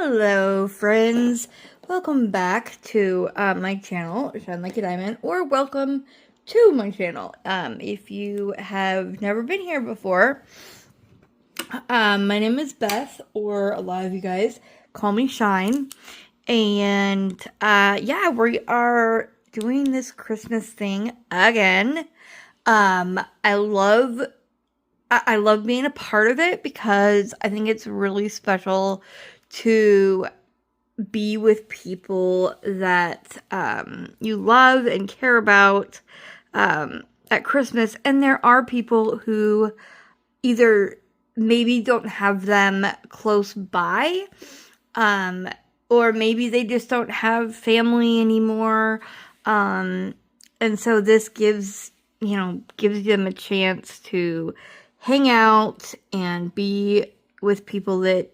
Hello, friends. Welcome back to my channel, Shine Like a Diamond, or welcome to my channel. If you have never been here before, my name is Beth, or a lot of you guys call me Shine. And yeah, we are doing this Christmas thing again. I love being a part of it because I think it's really special to be with people that you love and care about at Christmas. And there are people who either maybe don't have them close by, or maybe they just don't have family anymore. And so this gives them a chance to hang out and be with people that,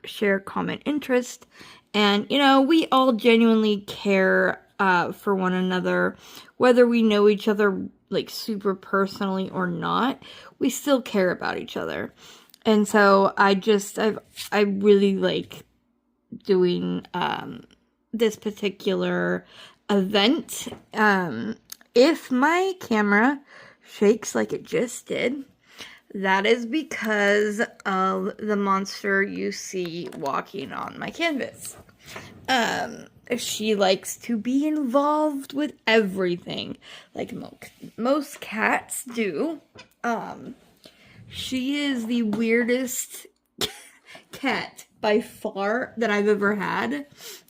share common interest. And, we all genuinely care for one another, whether we know each other like super personally or not, we still care about each other. And so I really like doing this particular event. If my camera shakes like it just did, that is because of the monster you see walking on my canvas. She likes to be involved with everything, like most cats do. She is the weirdest cat by far that I've ever had.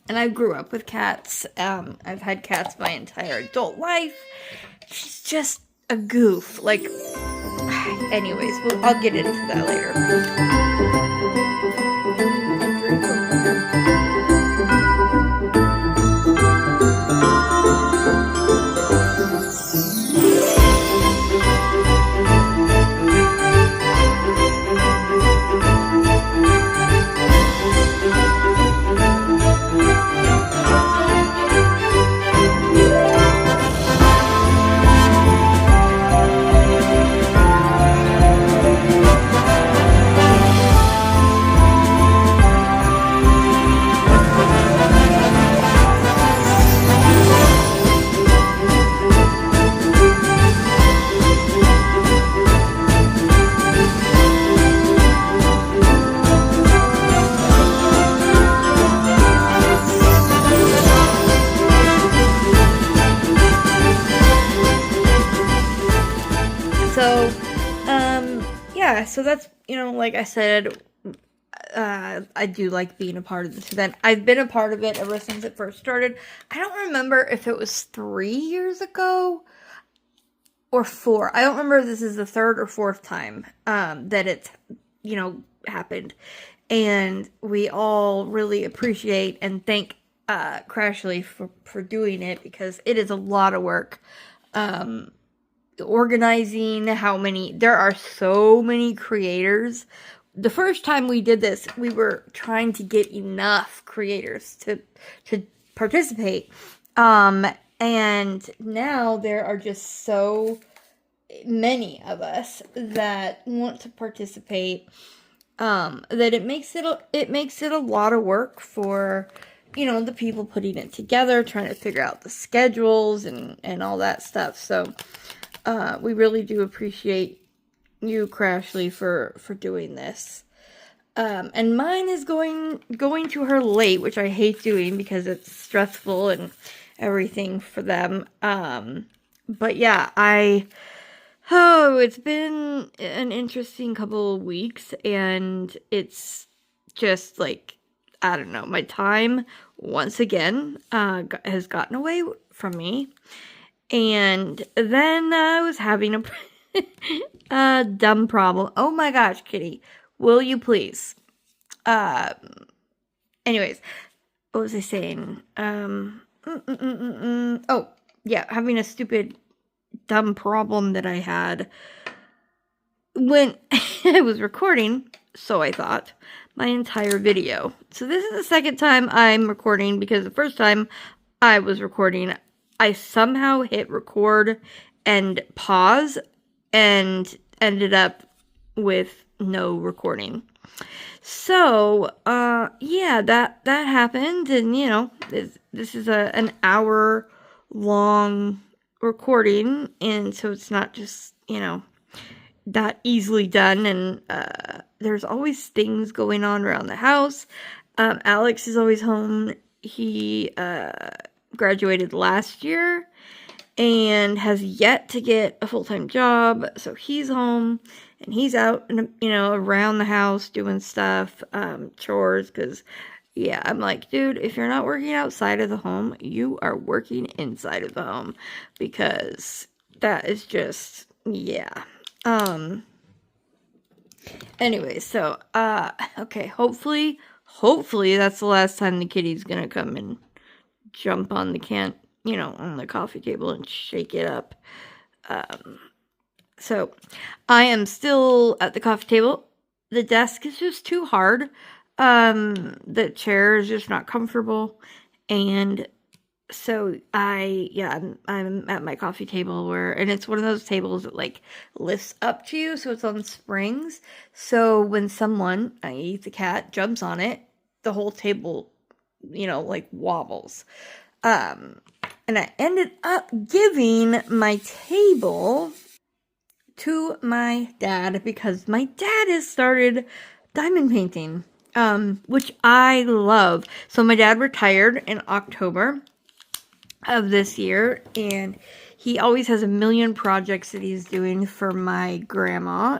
And I grew up with cats. I've had cats my entire adult life. She's just a goof. Anyways, I'll get into that later. So that's, like I said, I do like being a part of this event. I've been a part of it ever since it first started. I don't remember if it was 3 years ago or 4. I don't remember if this is the third or fourth time that it's, happened. And we all really appreciate and thank Crashly for doing it, because it is a lot of work. Organizing there are so many creators. The first time we did this, we were trying to get enough creators to participate. And now there are just so many of us that want to participate, that it makes it a lot of work for, the people putting it together, trying to figure out the schedules and all that stuff. So, we really do appreciate you, Crashly, for doing this. And mine is going to her late, which I hate doing because it's stressful and everything for them. But yeah, it's been an interesting couple of weeks, and it's just I don't know, my time once again has gotten away from me. And then I was having a dumb problem. Oh my gosh, kitty. Will you please? Anyways, what was I saying? Oh, yeah, having a stupid, dumb problem that I had when I was recording, so I thought, my entire video. So this is the second time I'm recording, because the first time I was recording, I somehow hit record and pause and ended up with no recording. So, yeah, that happened, and this is an hour long recording, and so it's not just that easily done, and there's always things going on around the house. Alex is always home. He graduated last year and has yet to get a full-time job, so he's home and he's out and around the house doing stuff, chores, because yeah, I'm like, dude, if you're not working outside of the home, you are working inside of the home, because that is just, yeah. Anyway, so okay, hopefully that's the last time the kitty's gonna come and jump on the on the coffee table and shake it up. So I am still at the coffee table. The desk is just too hard. The chair is just not comfortable, and so I'm at my coffee table, and it's one of those tables that like lifts up to you, so it's on springs. So when someone, i.e. the cat, jumps on it, the whole table, like wobbles. And I ended up giving my table to my dad because my dad has started diamond painting, which I love. So my dad retired in October of this year, and he always has a million projects that he's doing for my grandma.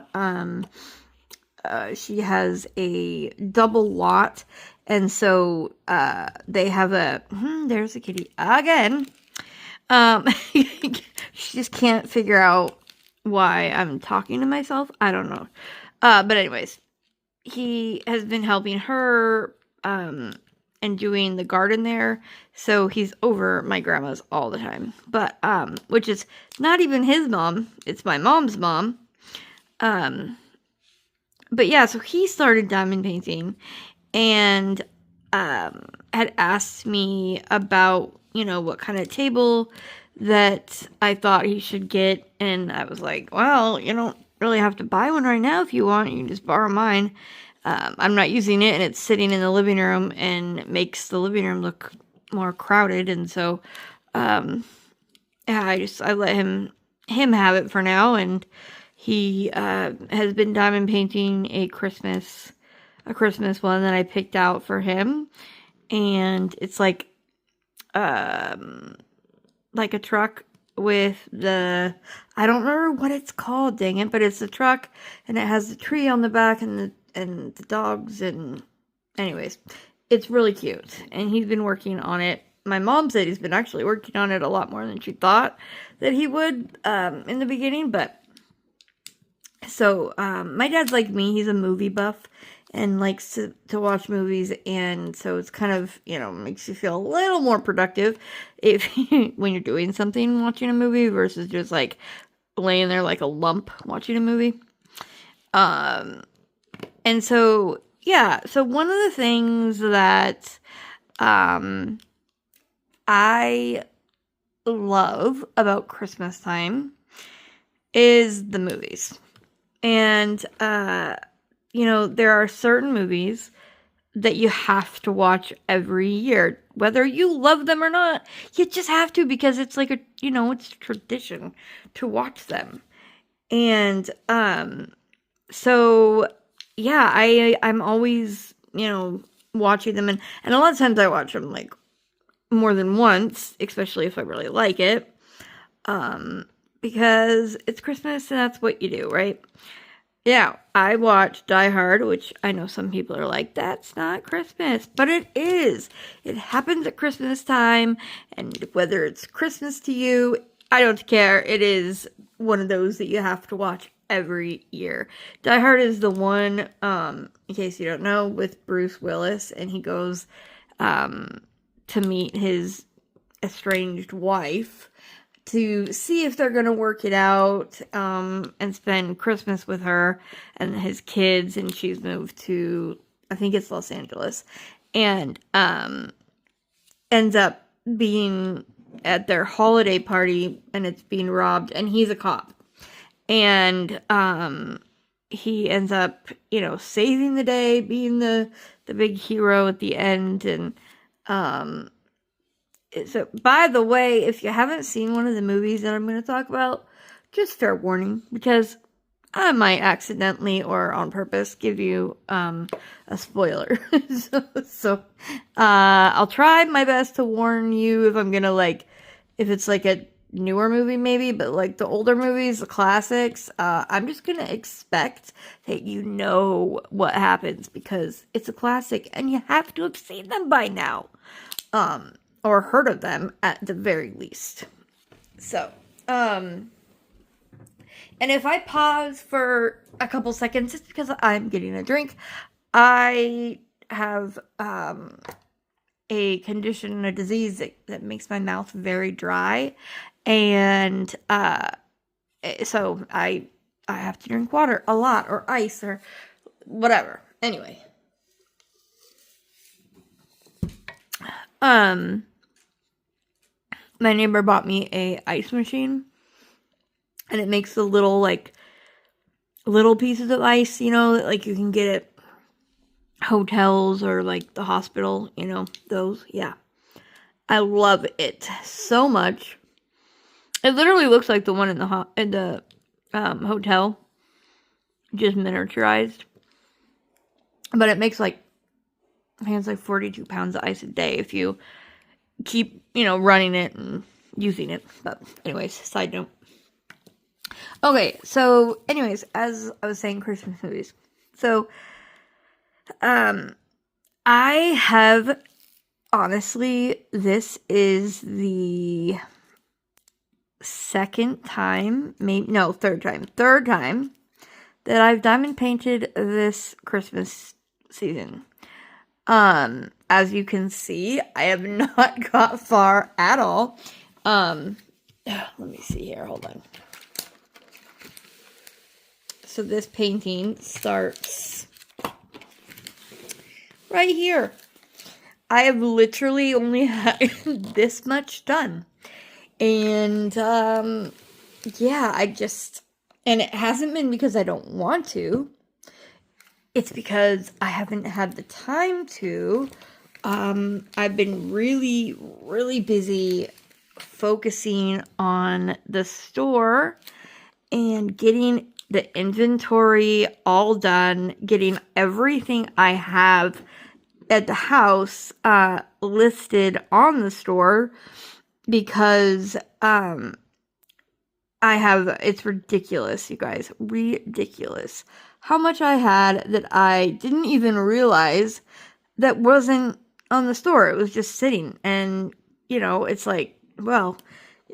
She has a double lot, and so they have there's a kitty again. She just can't figure out why I'm talking to myself. I don't know. But anyways, he has been helping her and doing the garden there, so he's over my grandma's all the time. But which is not even his mom, it's my mom's mom. But yeah, so he started diamond painting and had asked me about what kind of table that I thought he should get, and I was like, well, you don't really have to buy one right now. If you want, you can just borrow mine. I'm not using it, and it's sitting in the living room and it makes the living room look more crowded, and so yeah, I let him have it for now, and he has been diamond painting a Christmas one that I picked out for him, and it's like a truck with I don't remember what it's called, dang it, but it's a truck and it has the tree on the back and the dogs, and anyways, it's really cute, and he's been working on it. My mom said he's been actually working on it a lot more than she thought that he would in the beginning, but so my dad's like me, he's a movie buff and likes to watch movies, and so it's kind of, makes you feel a little more productive if when you're doing something, watching a movie, versus just like laying there like a lump watching a movie. And so yeah, so one of the things that I love about Christmas time is the movies. And there are certain movies that you have to watch every year, whether you love them or not. You just have to, because it's like it's a tradition to watch them. And so yeah, I'm always watching them, and a lot of times I watch them like more than once, especially if I really like it, because it's Christmas and that's what you do, right? Yeah, I watched Die Hard, which I know some people are like, that's not Christmas, but it is. It happens at Christmas time, and whether it's Christmas to you, I don't care. It is one of those that you have to watch every year. Die Hard is the one, in case you don't know, with Bruce Willis, and he goes to meet his estranged wife to see if they're going to work it out, and spend Christmas with her and his kids, and she's moved to, I think it's Los Angeles, and ends up being at their holiday party, and it's being robbed, and he's a cop, and he ends up, saving the day, being the big hero at the end. And so, by the way, if you haven't seen one of the movies that I'm going to talk about, just fair warning, because I might accidentally or on purpose give you a spoiler. so I'll try my best to warn you if I'm gonna if it's like a newer movie maybe, but like the older movies, the classics, I'm just gonna expect that you know what happens because it's a classic and you have to have seen them by now. Or heard of them at the very least. So, and if I pause for a couple seconds, it's because I'm getting a drink. I have a condition, a disease that makes my mouth very dry, and so I have to drink water a lot, or ice, or whatever. Anyway, my neighbor bought me a ice machine, and it makes the little pieces of ice, like you can get at hotels or like the hospital, those. Yeah, I love it so much. It literally looks like the one in the hotel, just miniaturized. But it makes I think it's like 42 pounds of ice a day if you keep, running it and using it. But anyways, side note. Okay, so anyways, as I was saying, Christmas movies. So, I have, honestly, this is the third time that I've diamond painted this Christmas season. As you can see, I have not got far at all. Let me see here, hold on. So this painting starts right here. I have literally only had this much done. And, yeah, and it hasn't been because I don't want to. It's because I haven't had the time to. I've been really, really busy focusing on the store and getting the inventory all done, getting everything I have at the house listed on the store, because it's ridiculous, you guys, ridiculous how much I had that I didn't even realize that wasn't on the store. It was just sitting, and it's like, well,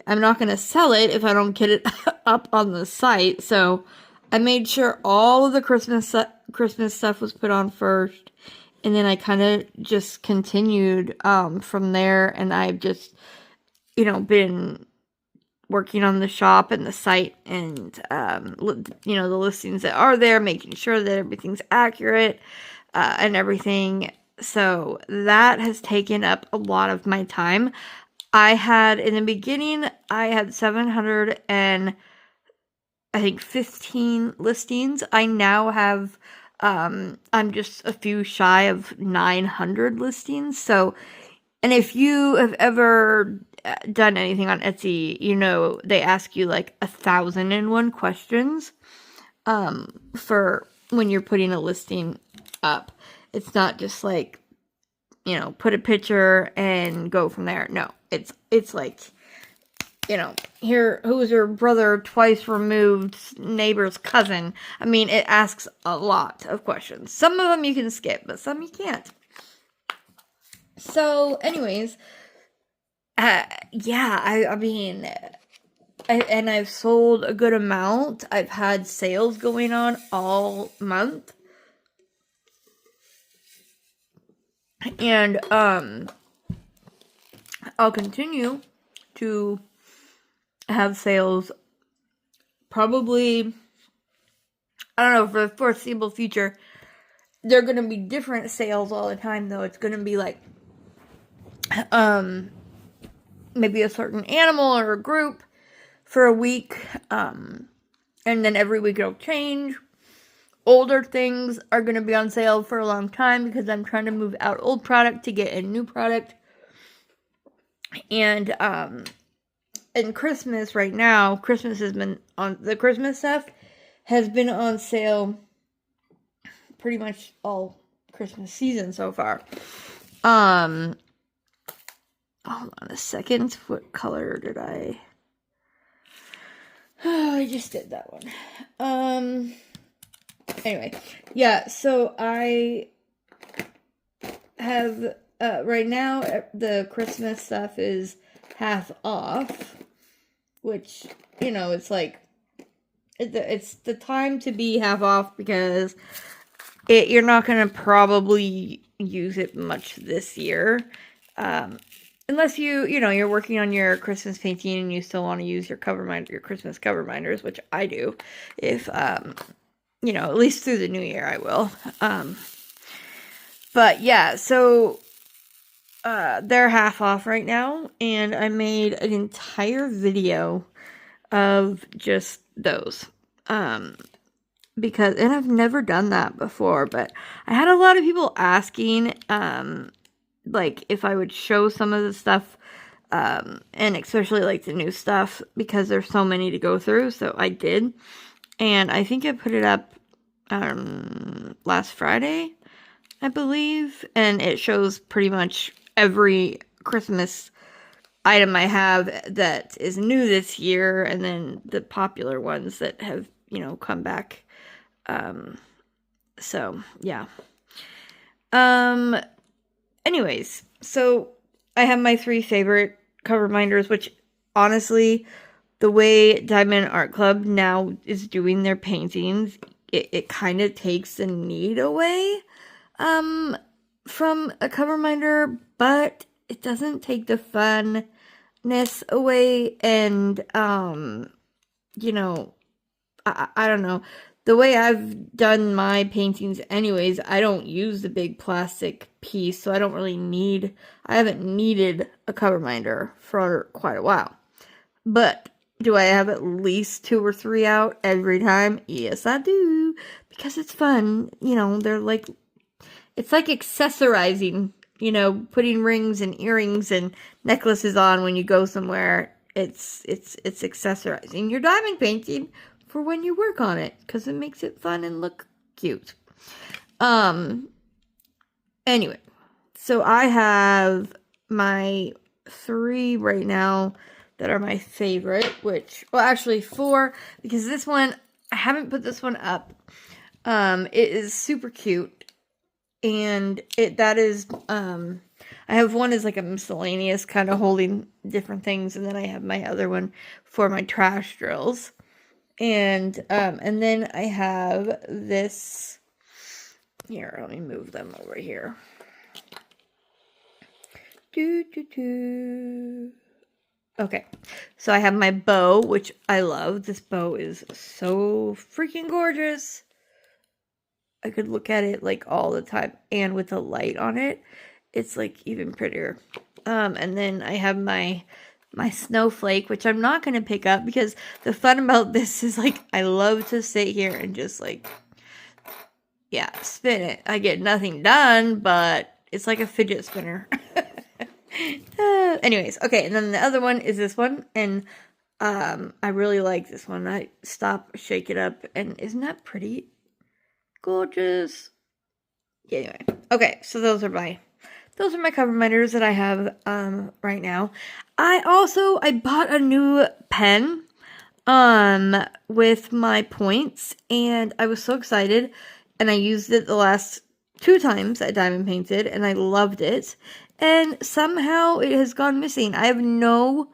I'm not going to sell it if I don't get it up on the site. So I made sure all of the Christmas stuff was put on first, and then I kind of just continued from there. And I've just, been working on the shop and the site and, the listings that are there, making sure that everything's accurate and everything. So that has taken up a lot of my time. In the beginning, I had 700 and I think 15 listings. I now have, I'm just a few shy of 900 listings. So, and if you have ever done anything on Etsy, they ask you 1,001 questions for when you're putting a listing up. It's not just put a picture and go from there. No, it's like, here, who's your brother twice removed neighbor's cousin? I mean, it asks a lot of questions. Some of them you can skip, but some you can't. So, anyways, yeah, I mean, and I've sold a good amount. I've had sales going on all month. And, I'll continue to have sales probably, I don't know, for the foreseeable future. They're going to be different sales all the time, though. It's going to be maybe a certain animal or a group for a week, and then every week it'll change. older things are going to be on sale for a long time because I'm trying to move out old product to get in new product. And Christmas right now, Christmas has been on, the Christmas stuff has been on sale pretty much all Christmas season so far. Hold on a second. What color did I? Oh, I just did that one. Anyway, yeah, so I have, right now, the Christmas stuff is half off, which, you know, it's like, it's the time to be half off because you're not going to probably use it much this year. Unless you're working on your Christmas painting and you still want to use your Christmas cover minders, which I do. If, at least through the new year I will. But yeah, so, they're half off right now, and I made an entire video of just those. Because, and I've never done that before, but I had a lot of people asking, like, if I would show some of the stuff, and especially, like, the new stuff, because there's so many to go through, so I did, and I think I put it up, last Friday, I believe, and it shows pretty much every Christmas item I have that is new this year, and then the popular ones that have, come back, so, yeah. Anyways, so I have my 3 favorite cover minders, which honestly, the way Diamond Art Club now is doing their paintings, it kind of takes the need away, from a cover minder, but it doesn't take the funness away, and, I don't know. The way I've done my paintings anyways, I don't use the big plastic piece, so I haven't needed a cover minder for quite a while. But do I have at least 2 or 3 out every time? Yes, I do. Because it's fun. They're like, it's like accessorizing, putting rings and earrings and necklaces on when you go somewhere. It's accessorizing your diamond painting for when you work on it, because it makes it fun and look cute. Anyway, so I have my 3 right now that are my favorite, actually 4, because this one, I haven't put this one up. It is super cute, and I have one is like a miscellaneous, kind of holding different things, and then I have my other one for my trash drills. And then I have this, here, let me move them over here. Okay, so I have my bow, which I love. This bow is so freaking gorgeous. I could look at it, like, all the time, and with the light on it, it's, like, even prettier. And then I have my snowflake, which I'm not going to pick up, because the fun about this is, like, I love to sit here and just, like, yeah, spin it. I get nothing done, but it's like a fidget spinner. Anyways, okay, and then the other one is this one, and I really like this one. I shake it up, and isn't that pretty? Gorgeous. Yeah, anyway. Okay, so those are my cover minders that I have right now. I bought a new pen with my points, and I was so excited, and I used it the last 2 times I diamond painted, and I loved it, and somehow it has gone missing. I have no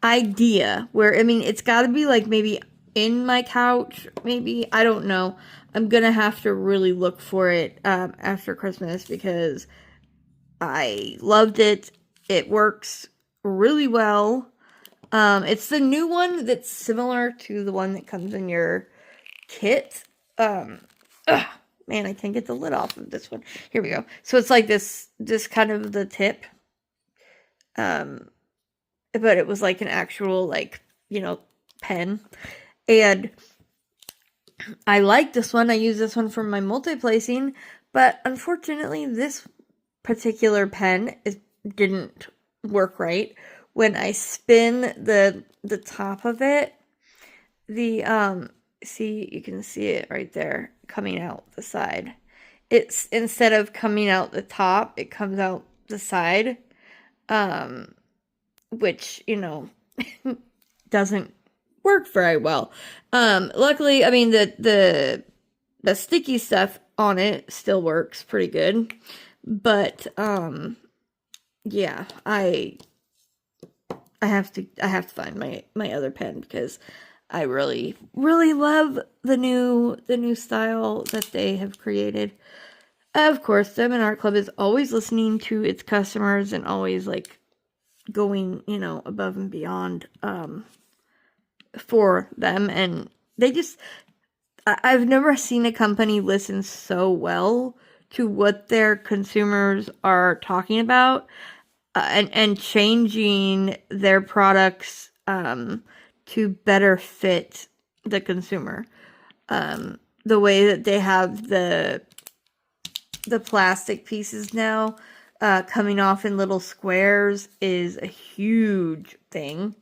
idea where. I mean, it's got to be, like, maybe in my couch, maybe, I don't know. I'm gonna have to really look for it after Christmas, because I loved it. It works really well. It's the new one that's similar to the one that comes in your kit. Man, I can't get the lid off of this one. Here we go. So it's like this kind of the tip. But it was like an actual, like, pen. And I like this one. I use this one for my multi-placing, but unfortunately this particular pen didn't work right. When I spin the top of it, see, you can see it right there coming out the side. It's instead of coming out the top, it comes out the side, which, doesn't work very well. Luckily, I mean, the sticky stuff on it still works pretty good, but yeah, I have to find my other pen, because I really love the new style that they have created. Of course, Diamond Art Club is always listening to its customers and always like going, above and beyond for them, and they just I've never seen a company listen so well to what their consumers are talking about, and changing their products to better fit the consumer. The way that they have the plastic pieces now coming off in little squares is a huge thing.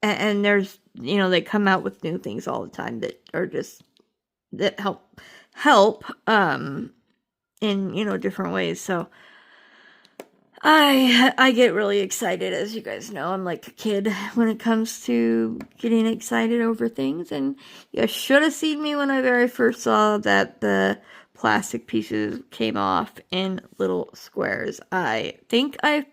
And there's, they come out with new things all the time that are just, that help in, different ways. So I get really excited, as you guys know. I'm like a kid when it comes to getting excited over things, and you should have seen me when I very first saw that the plastic pieces came off in little squares. I think I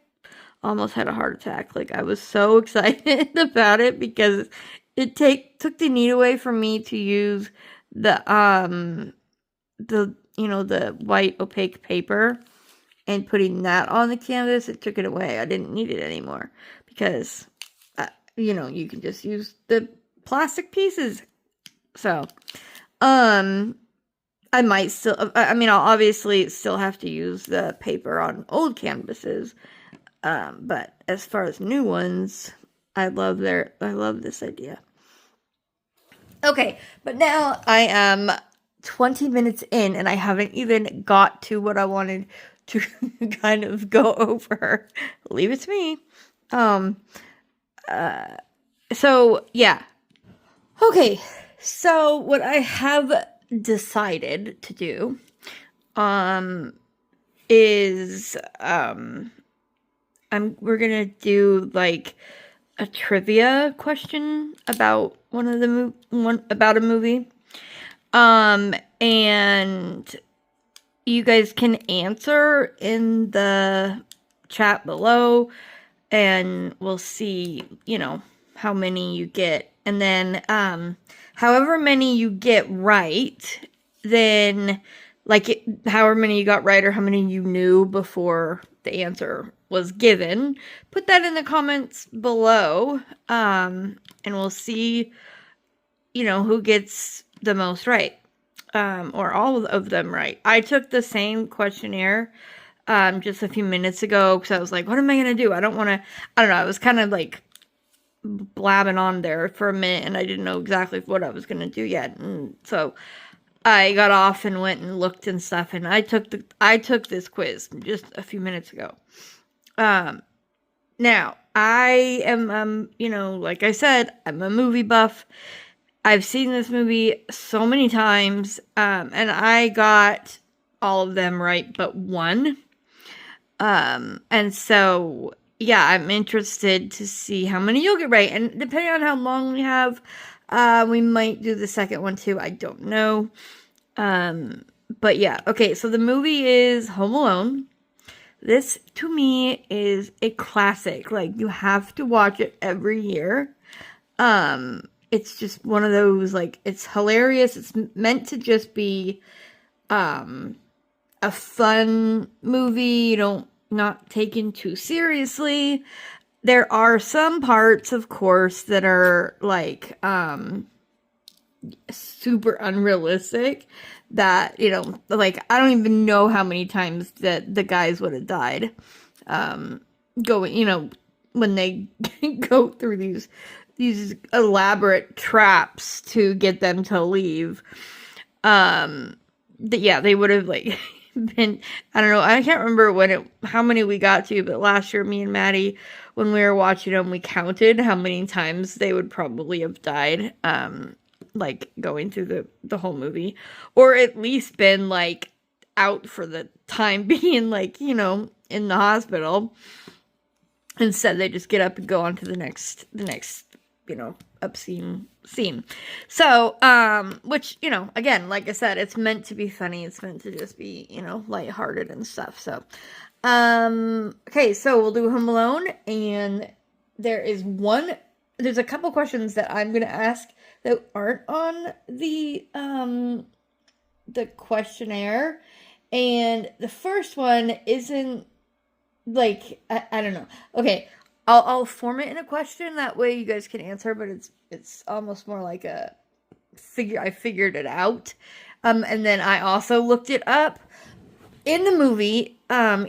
almost had a heart attack. Like, I was so excited about it, because it took the need away from me to use the white opaque paper and putting that on the canvas. It took it away. I didn't need it anymore, because you can just use the plastic pieces. So I might still, I'll obviously still have to use the paper on old canvases, but as far as new ones, I love this idea. Okay, but now I am 20 minutes in, and I haven't even got to what I wanted to kind of go over. Leave it to me. So yeah. Okay, so what I have decided to do is we're gonna do like a trivia question about about a movie, and you guys can answer in the chat below, and we'll see how many you get, and then however many you get right, then however many you got right, or how many you knew before the answer was given, put that in the comments below, and we'll see who gets the most right, or all of them right. I took the same questionnaire just a few minutes ago, because I was like, what am I gonna do? I don't know, I was kind of like blabbing on there for a minute, and I didn't know exactly what I was gonna do yet, and so I got off and went and looked and stuff, and I took this quiz just a few minutes ago. Now I am like I said, I'm a movie buff. I've seen this movie so many times, and I got all of them right but one. And so yeah, I'm interested to see how many you'll get right, and depending on how long we have, we might do the second one too. I don't know. But yeah, okay, so the movie is Home Alone. This, to me, is a classic. Like, you have to watch it every year. It's just one of those, like, it's hilarious. It's meant to just be, a fun movie, not taken too seriously. There are some parts, of course, that are, like, super unrealistic, that, like, I don't even know how many times that the guys would have died, going, when they go through these elaborate traps to get them to leave. They would have like been, I don't know, I can't remember how many we got to, but last year me and Maddie, when we were watching them, we counted how many times they would probably have died, like going through the whole movie, or at least been like out for the time being, like, you know, in the hospital. Instead, they just get up and go on to the next, you know, obscene scene. So, which, you know, again, like I said, it's meant to be funny. It's meant to just be, you know, lighthearted and stuff. So, okay, so we'll do Home Alone, and there's a couple questions that I'm going to ask that aren't on the questionnaire, and the first one isn't, like, I don't know. Okay, I'll form it in a question, that way you guys can answer, but it's almost more like I figured it out. And then I also looked it up. In the movie,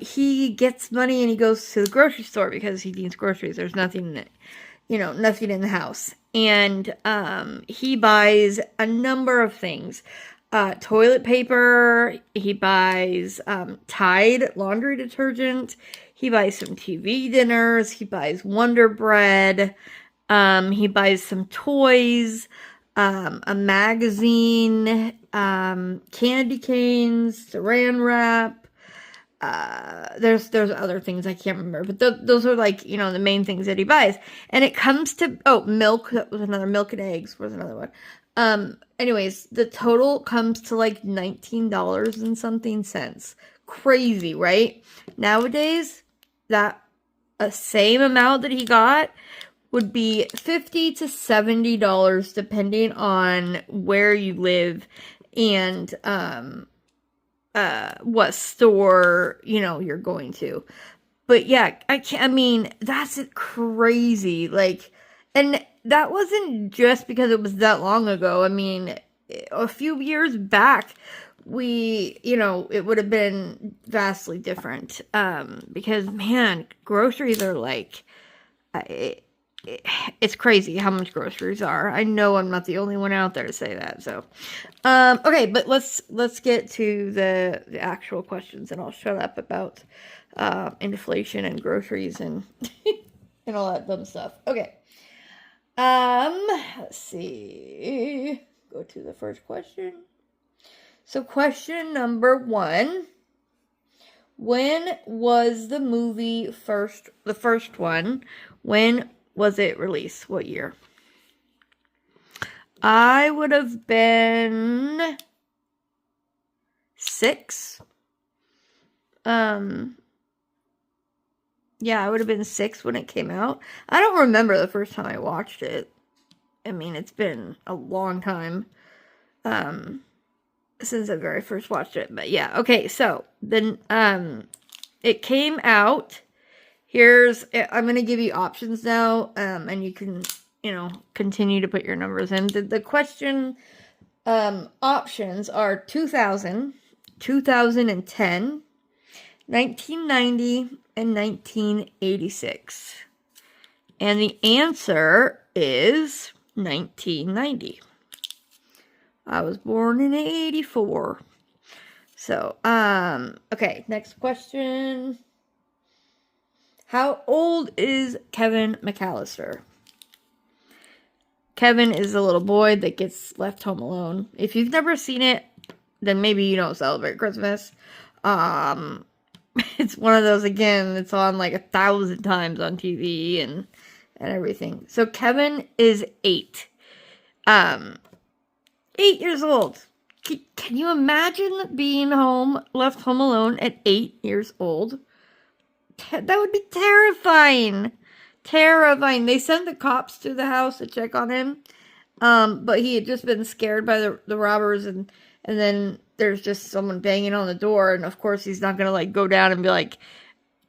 he gets money and he goes to the grocery store because he needs groceries. There's nothing in it, you know, nothing in the house. And he buys a number of things. Toilet paper, he buys Tide laundry detergent, he buys some TV dinners, he buys Wonder Bread, he buys some toys, a magazine, candy canes, saran wrap. There's other things I can't remember, but those are, like, you know, the main things that he buys. And it comes to, milk, that was another, milk and eggs was another one. Anyways, the total comes to like $19 and something cents. Crazy, right? Nowadays, that a same amount that he got would be $50 to $70 depending on where you live and what store, you know, you're going to. But yeah, I mean, that's crazy. Like, and that wasn't just because it was that long ago. I mean, a few years back, you know, it would have been vastly different. Because, man, groceries are like, it's crazy how much groceries are. I know I'm not the only one out there to say that. So, okay, but let's get to the actual questions, and I'll shut up about inflation and groceries and and all that dumb stuff. Okay. Let's see. Go to the first question. So, question number 1. When was the movie the first one, when was it released? What year? I would have been 6. Yeah, I would have been 6 when it came out. I don't remember the first time I watched it. I mean, it's been a long time since I very first watched it. But yeah, okay, so then it came out. I'm going to give you options now, and you can, you know, continue to put your numbers in. The question options are 2000, 2010, 1990, and 1986. And the answer is 1990. I was born in 84. So, okay, next question. How old is Kevin McAllister? Kevin is a little boy that gets left home alone. If you've never seen it, then maybe you don't celebrate Christmas. It's one of those, again, it's on like 1,000 times on TV and everything. So Kevin is 8. 8 years old. Can you imagine being left home alone at 8 years old? That would be terrifying. Terrifying. They sent the cops to the house to check on him. But he had just been scared by the robbers, and then there's just someone banging on the door, and of course he's not gonna like go down and be like,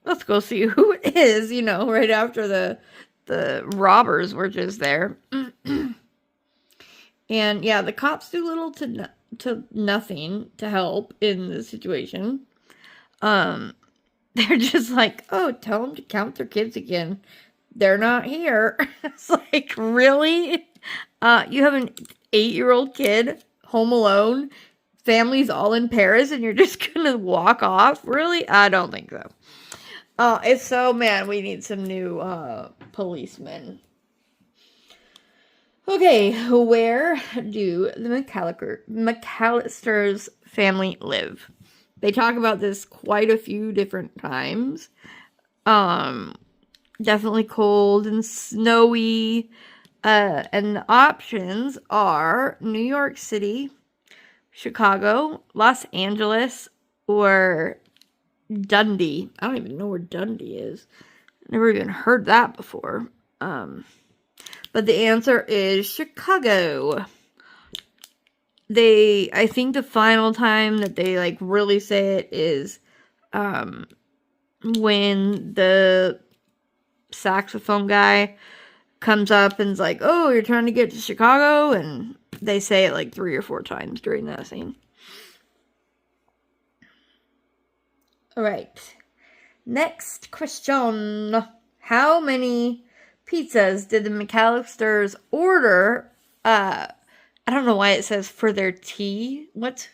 let's go see who it is, you know, right after the robbers were just there. And yeah, the cops do little to nothing to help in the situation. They're just like, oh, tell them to count their kids again. they're not here. It's like, really? You have an 8-year-old kid home alone, family's all in Paris, and you're just gonna walk off? Really? I don't think so. If so, man, we need some new policemen. Okay, where do the McAllister's family live? They talk about this quite a few different times. Definitely cold and snowy. And the options are New York City, Chicago, Los Angeles, or Dundee. I don't even know where Dundee is. Never even heard that before. But the answer is Chicago. I think the final time that they, like, really say it is, when the saxophone guy comes up and's like, oh, you're trying to get to Chicago? And they say it, like, 3 or 4 times during that scene. Alright. Next question. How many pizzas did the McAllisters order? I don't know why it says for their tea. What?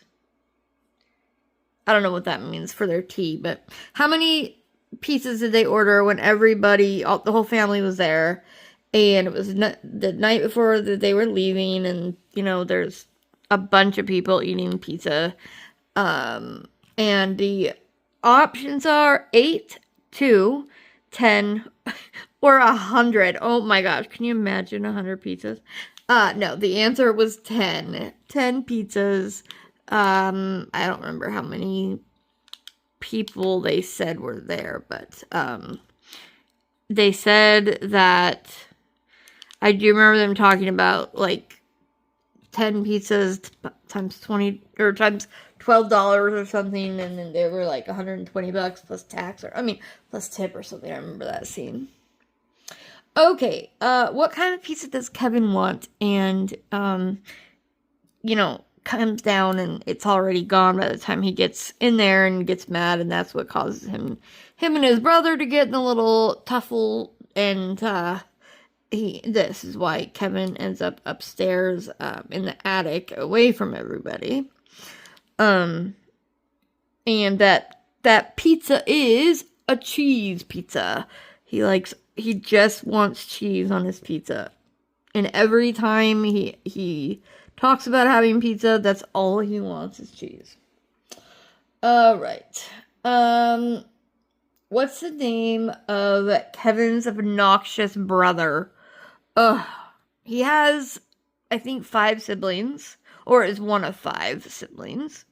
I don't know what that means, for their tea, but how many pizzas did they order when everybody, the whole family was there, and it was the night before that they were leaving, and, you know, there's a bunch of people eating pizza, and the options are 8, 2, 10, or 100. Oh my gosh, can you imagine 100 pizzas? No, the answer was 10. 10 pizzas. I don't remember how many people they said were there, but, they said that, I do remember them talking about, like, 10 pizzas times 20, or times $12 or something, and then they were like $120 plus tax, or, I mean, plus tip or something. I remember that scene. Okay, what kind of pizza does Kevin want? And, you know, comes down and it's already gone by the time he gets in there and gets mad, and that's what causes him and his brother to get in a little tuffle, and, this is why Kevin ends up upstairs, in the attic, away from everybody. And that pizza is a cheese pizza. He just wants cheese on his pizza. And every time he talks about having pizza, that's all he wants is cheese. Alright. What's the name of Kevin's obnoxious brother? He has, I think, 5 siblings, or is one of 5 siblings.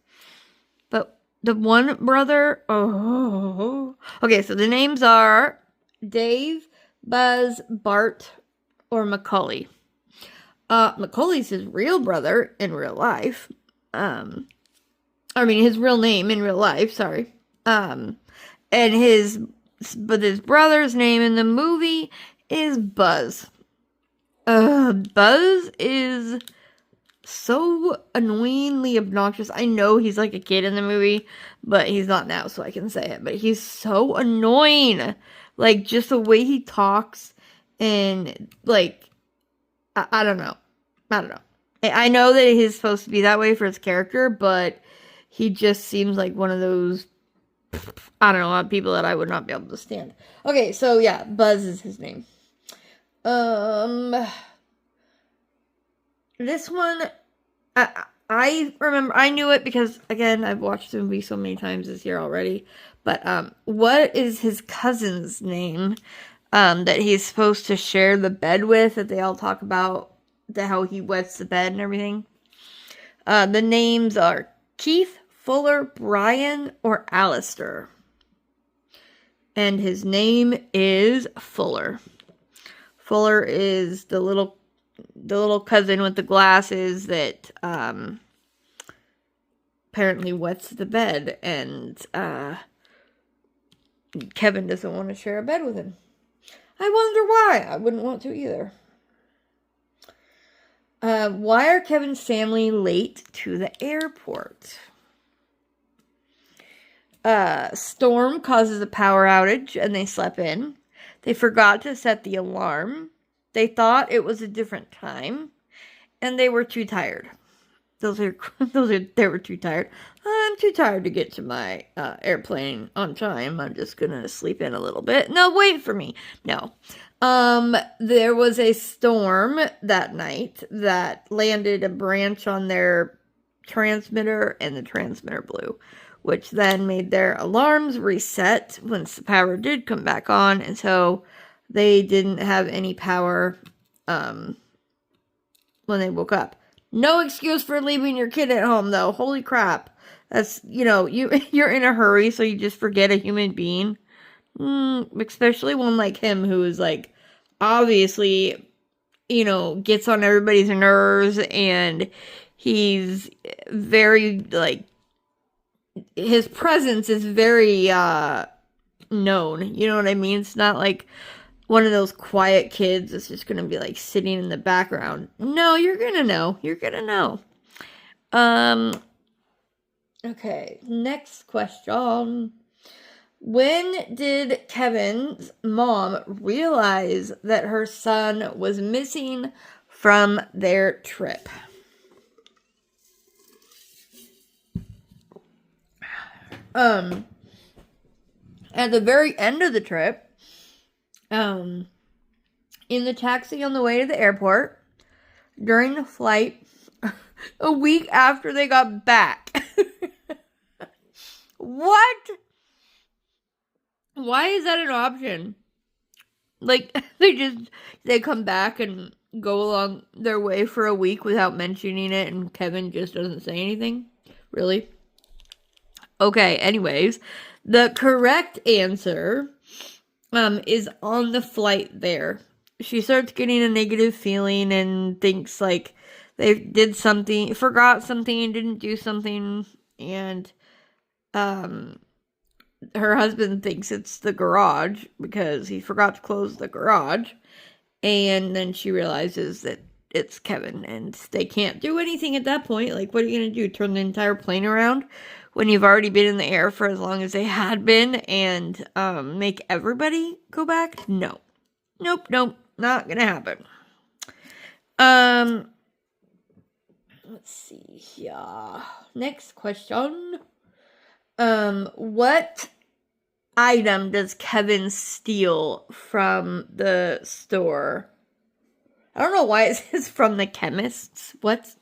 But the one brother, okay, so the names are Dave, Buzz, Bart, or Macaulay. Macaulay's his real brother in real life. His real name in real life, sorry. And his brother's name in the movie is Buzz. Buzz is so annoyingly obnoxious. I know he's like a kid in the movie, but he's not now, so I can say it. But he's so annoying. Like, just the way he talks, and, like, I don't know. I know that he's supposed to be that way for his character, but he just seems like one of those, I don't know, people that I would not be able to stand. Okay, so yeah, Buzz is his name. This one, I remember, I knew it because, again, I've watched the movie so many times this year already, but, what is his cousin's name, that he's supposed to share the bed with, that they all talk about, how he wets the bed and everything? The names are Keith, Fuller, Brian, or Alistair. And his name is Fuller. Fuller is the little cousin with the glasses that apparently wets the bed, and Kevin doesn't want to share a bed with him. I wonder why. I wouldn't want to either. Why are Kevin's family late to the airport? Storm causes a power outage and they slept in. They forgot to set the alarm. They thought it was a different time, and they were too tired. They were too tired. I'm too tired to get to my airplane on time. I'm just gonna sleep in a little bit. No, wait for me. No. There was a storm that night that landed a branch on their transmitter, and the transmitter blew, which then made their alarms reset once the power did come back on, and so they didn't have any power when they woke up. No excuse for leaving your kid at home, though. Holy crap. That's, you're in a hurry, so you just forget a human being. Especially one like him who is, like, obviously, gets on everybody's nerves, and he's very, like, his presence is very, known. You know what I mean? It's not like one of those quiet kids that's just gonna be like sitting in the background. No, you're gonna know. You're gonna know. Okay, next question. When did Kevin's mom realize that her son was missing from their trip? At the very end of the trip, in the taxi on the way to the airport, during the flight, a week after they got back. What? Why is that an option? Like, they come back and go along their way for a week without mentioning it, and Kevin just doesn't say anything? Really? Okay, anyways, the correct answer is on the flight there. She starts getting a negative feeling and thinks like they did something, forgot something, didn't do something, and her husband thinks it's the garage because he forgot to close the garage, and then she realizes that it's Kevin, and they can't do anything at that point. Like, what are you gonna do? Turn the entire plane around when you've already been in the air for as long as they had been, and make everybody go back? No. Nope, not gonna happen. Let's see here. Next question. What item does Kevin steal from the store? I don't know why it says from the chemist's. What?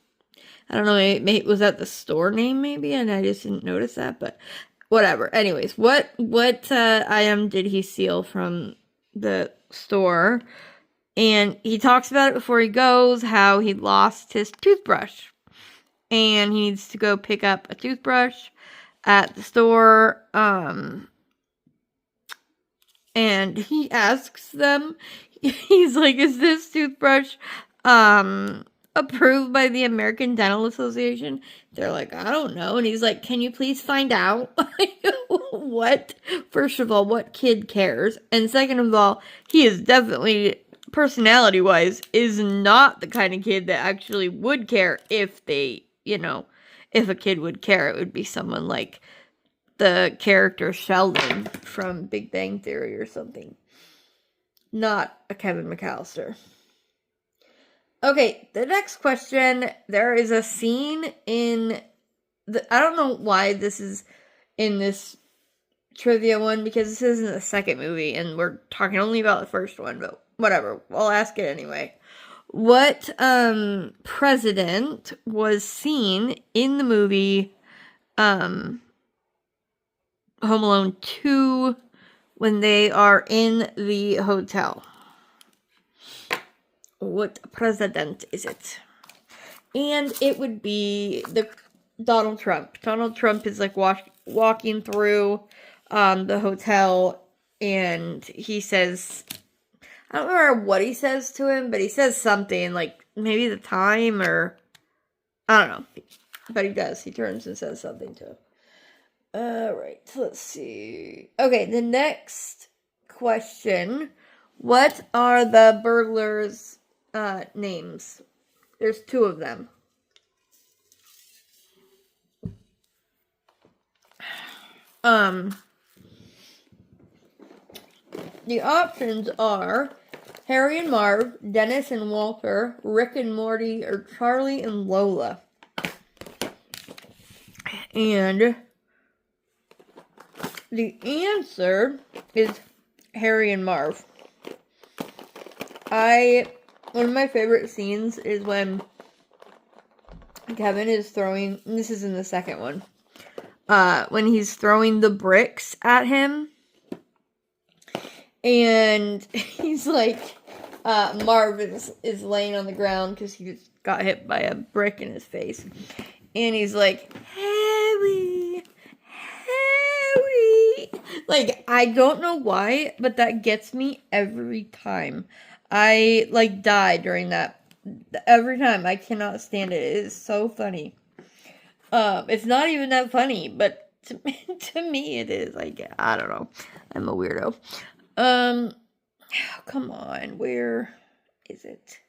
I don't know, maybe was that the store name maybe, and I just didn't notice that, but whatever. Anyways, what item did he steal from the store? And he talks about it before he goes, how he lost his toothbrush, and he needs to go pick up a toothbrush at the store, and he asks them, he's like, is this toothbrush, approved by the American Dental Association? They're like, I don't know. And he's like, can you please find out? What? First of all, what kid cares? And second of all, he is definitely, personality-wise, is not the kind of kid that actually would care if they, if a kid would care, it would be someone like the character Sheldon from Big Bang Theory or something. Not a Kevin McAllister. Okay, the next question. There is a scene in I don't know why this is in this trivia one, because this isn't the second movie, and we're talking only about the first one, but whatever. I'll ask it anyway. What president was seen in the movie Home Alone 2 when they are in the hotel? What president is it? And it would be Donald Trump. Donald Trump is like walking through the hotel, and he says, I don't remember what he says to him, but he says something like maybe the time, or I don't know. But he does. He turns and says something to him. Alright, let's see. Okay, the next question. What are the burglars' names? There's two of them. the options are Harry and Marv, Dennis and Walter, Rick and Morty, or Charlie and Lola. And the answer is Harry and Marv. One of my favorite scenes is when Kevin is throwing, and this is in the second one, when he's throwing the bricks at him, and he's like, Marv is laying on the ground because he just got hit by a brick in his face, and he's like, Harry, like, I don't know why, but that gets me every time. I, like, die during that. Every time. I cannot stand it. It is so funny. It's not even that funny, but to me it is. Like, I don't know. I'm a weirdo. Come on. Where is it?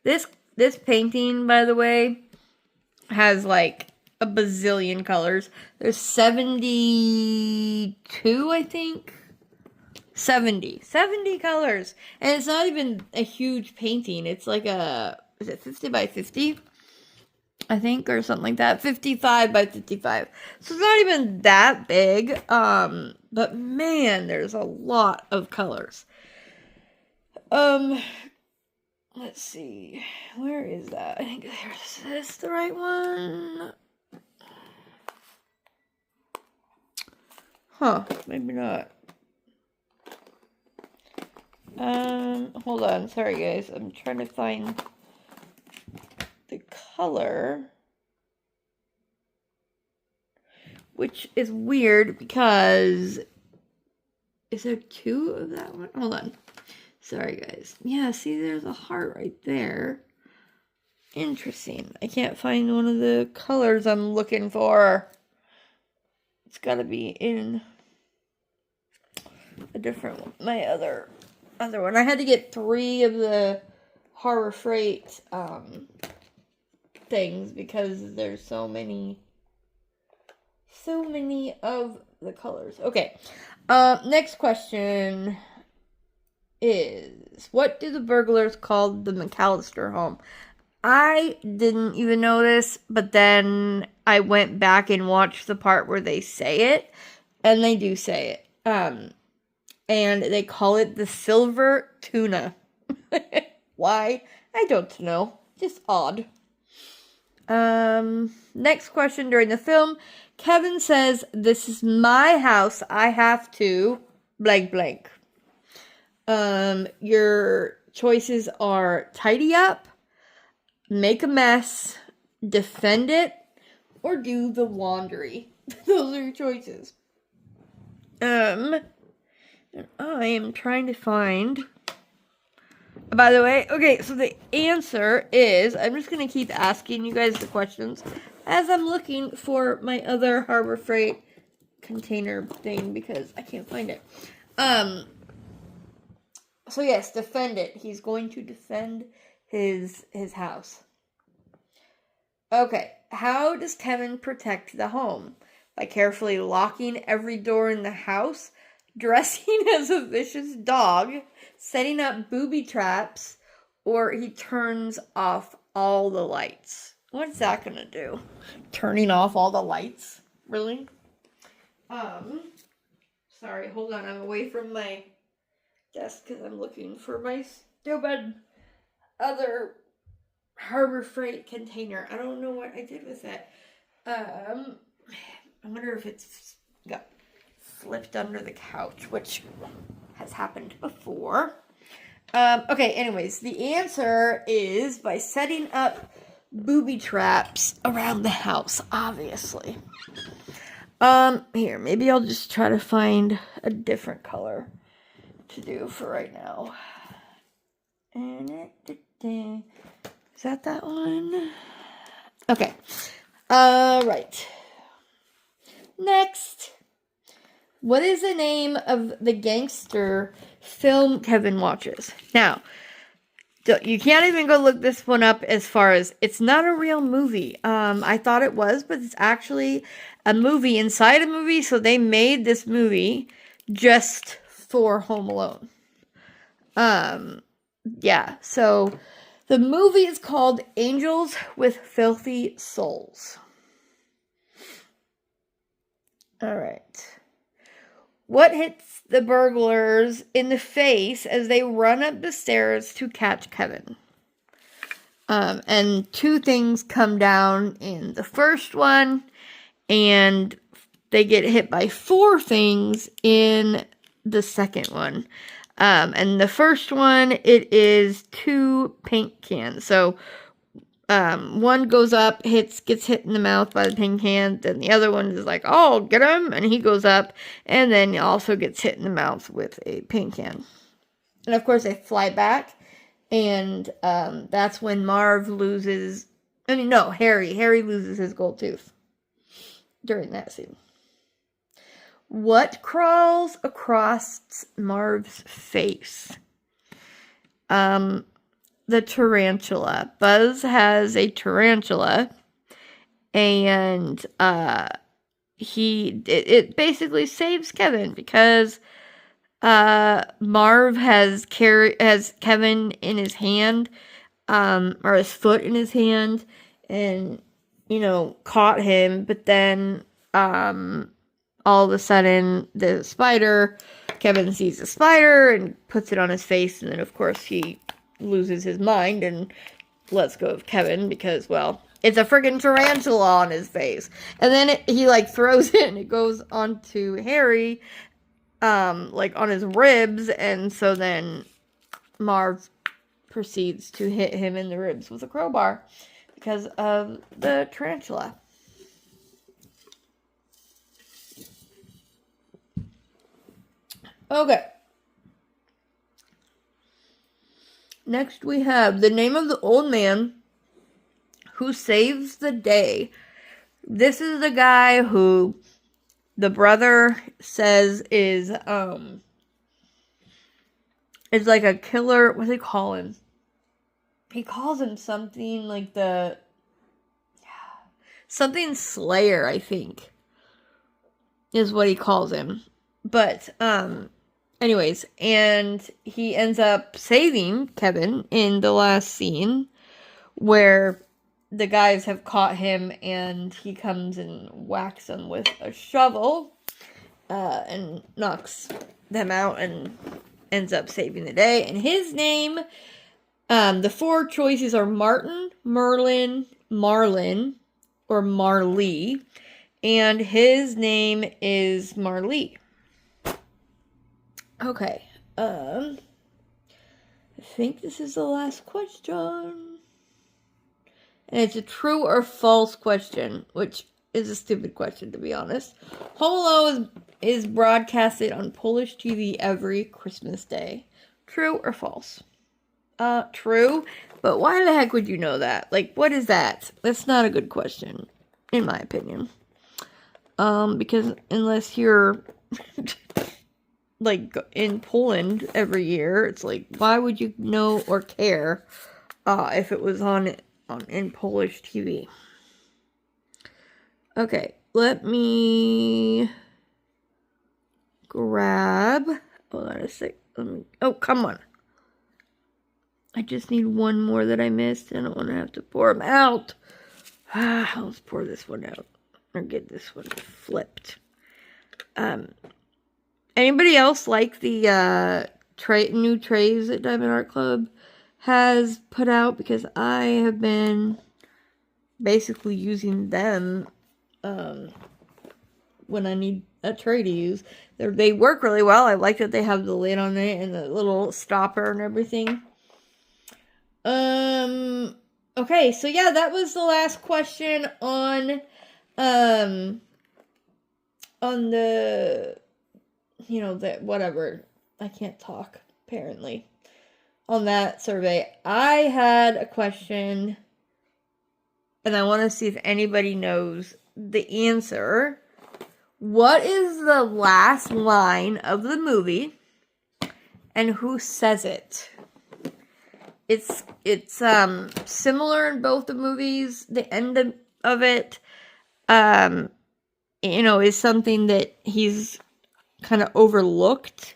This painting, by the way, has, like, a bazillion colors. There's 72, I think. 70 colors. And it's not even a huge painting. It's like is it 50 by 50? I think, or something like that. 55 by 55. So it's not even that big. But man, there's a lot of colors. Let's see. Where is that? I think is this the right one? Huh, maybe not. Hold on. Sorry, guys. I'm trying to find the color. Which is weird because... Is there two of that one? Hold on. Sorry, guys. Yeah, see, there's a heart right there. Interesting. I can't find one of the colors I'm looking for. It's gotta be in a different one. My other one. I had to get 3 of the Harbor Freight things because there's so many of the colors. Okay. Next question is, what do the burglars call the McAllister home? I didn't even notice, but then I went back and watched the part where they say it, and they do say it. And they call it the Silver Tuna. Why? I don't know. Just odd. Next question. During the film, Kevin says, "This is my house. I have to blank blank." Your choices are tidy up, make a mess, defend it, or do the laundry. Those are your choices. I am trying to find... By the way, okay, so the answer is... I'm just going to keep asking you guys the questions as I'm looking for my other Harbor Freight container thing because I can't find it. So yes, defend it. He's going to defend his house. Okay, how does Kevin protect the home? By carefully locking every door in the house, dressing as a vicious dog, setting up booby traps, or he turns off all the lights. What's that gonna do? Turning off all the lights? Really? Sorry, hold on. I'm away from my desk because I'm looking for my stupid other Harbor Freight container. I don't know what I did with it. I wonder if it's got slipped under the couch, which has happened before. Okay, anyways, the answer is by setting up booby traps around the house, obviously. Here, maybe I'll just try to find a different color to do for right now. Is that one? Okay. Right. Next. What is the name of the gangster film Kevin watches? Now, you can't even go look this one up as far as... It's not a real movie. I thought it was, but it's actually a movie inside a movie. So they made this movie just for Home Alone. Yeah, so the movie is called Angels with Filthy Souls. Alright. What hits the burglars in the face as they run up the stairs to catch Kevin? And two things come down in the first one, and they get hit by four things in the second one. And the first one, it is two paint cans. So, one goes up, gets hit in the mouth by the paint can. Then the other one is like, oh, get him. And he goes up and then also gets hit in the mouth with a paint can. And of course, they fly back. And that's when Harry loses his gold tooth during that scene. What crawls across Marv's face? The tarantula. Buzz has a tarantula, and it basically saves Kevin because Marv has Kevin in his hand, or his foot in his hand, and caught him. But then all of a sudden, Kevin sees the spider and puts it on his face, and then of course he loses his mind and lets go of Kevin because, well, it's a freaking tarantula on his face. And then he throws it and it goes onto Harry, on his ribs, and so then Marv proceeds to hit him in the ribs with a crowbar because of the tarantula. Okay. Next we have the name of the old man who saves the day. This is the guy who the brother says is like a killer. What do they call him? He calls him something like something Slayer, I think, is what he calls him. But anyways, and he ends up saving Kevin in the last scene where the guys have caught him and he comes and whacks them with a shovel and knocks them out and ends up saving the day. And his name, the four choices are Martin, Merlin, Marlin, or Marley. And his name is Marley. Okay, I think this is the last question. And it's a true or false question, which is a stupid question, to be honest. Home Alone is broadcasted on Polish TV every Christmas Day. True or false? True. But why the heck would you know that? What is that? That's not a good question, in my opinion. Because unless you're in Poland every year, it's why would you know or care if it was in Polish TV? Okay, let me grab. Hold on a sec. Oh, come on. I just need one more that I missed. I don't want to have to pour them out. Let's pour this one out or get this one flipped. Anybody else like the new trays that Diamond Art Club has put out? Because I have been basically using them when I need a tray to use. They work really well. I like that they have the lid on it and the little stopper and everything. Okay, so yeah, that was the last question on the that whatever. I can't talk, apparently. On that survey, I had a question, and I want to see if anybody knows the answer. What is the last line of the movie, and who says it? It's similar in both the movies. The end of it, is something that he's kind of overlooked,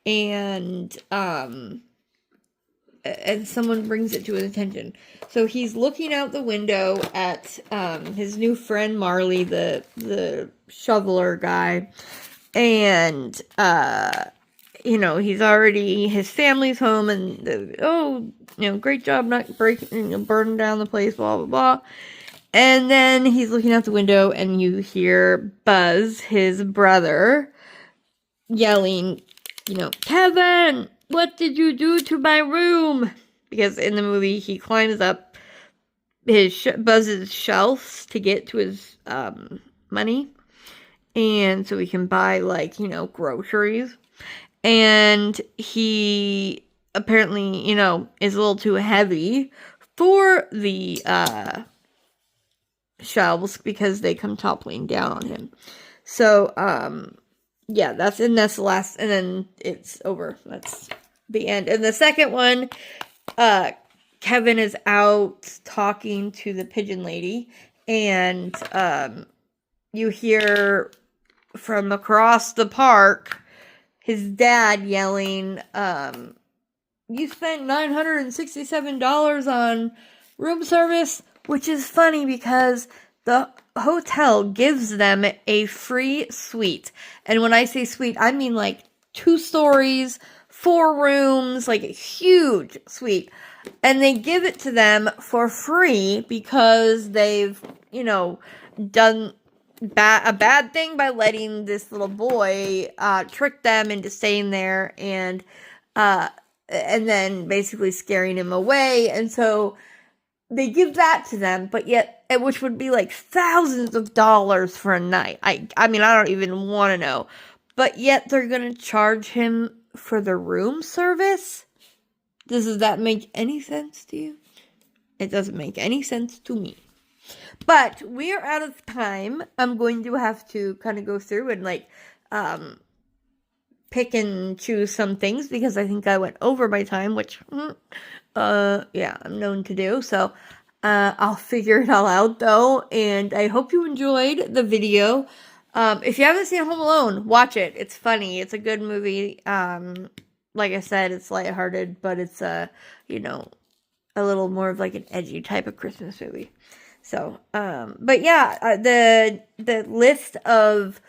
and someone brings it to his attention. So he's looking out the window at his new friend Marley, the shoveler guy, and he's already, his family's home, and great job not breaking, burning down the place, blah blah blah. And then he's looking out the window, and you hear Buzz, his brother, yelling, Kevin, what did you do to my room? Because in the movie, he climbs up Buzz's shelves to get to his money. And so he can buy, groceries. And he apparently, is a little too heavy for the shelves because they come toppling down on him. So, yeah, that's the last, and then it's over. That's the end. And the second one, Kevin is out talking to the pigeon lady, and you hear from across the park his dad yelling, you spent $967 on room service, which is funny because the hotel gives them a free suite. And when I say suite, I mean 2 stories, 4 rooms, a huge suite. And they give it to them for free because they've, done a bad thing by letting this little boy trick them into staying there and then basically scaring him away. And so they give that to them, but yet, which would be thousands of dollars for a night. I mean, I don't even want to know. But yet they're going to charge him for the room service? Does that make any sense to you? It doesn't make any sense to me. But we are out of time. I'm going to have to kind of go through and pick and choose some things because I think I went over my time, which yeah, I'm known to do. So I'll figure it all out though, and I hope you enjoyed the video. If you haven't seen Home Alone, watch it. It's funny. It's a good movie. Like I said, it's lighthearted, but it's a little more of an edgy type of Christmas movie. So, but yeah, the list of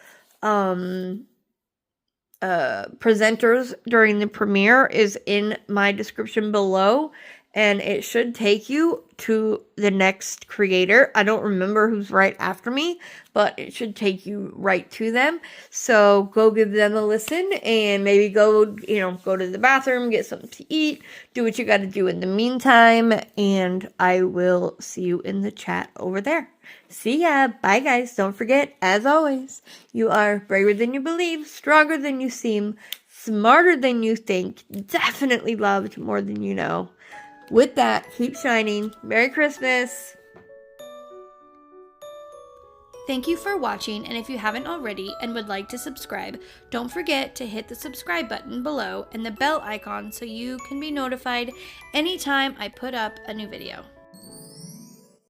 presenters during the premiere is in my description below, and it should take you to the next creator. I don't remember who's right after me, but it should take you right to them. So go give them a listen, and maybe go to the bathroom, get something to eat, do what you got to do in the meantime, and I will see you in the chat over there. See ya. Bye, guys. Don't forget, as always, you are braver than you believe, stronger than you seem, smarter than you think, definitely loved more than you know. With that, keep shining. Merry Christmas. Thank you for watching, and if you haven't already and would like to subscribe, don't forget to hit the subscribe button below and the bell icon so you can be notified anytime I put up a new video.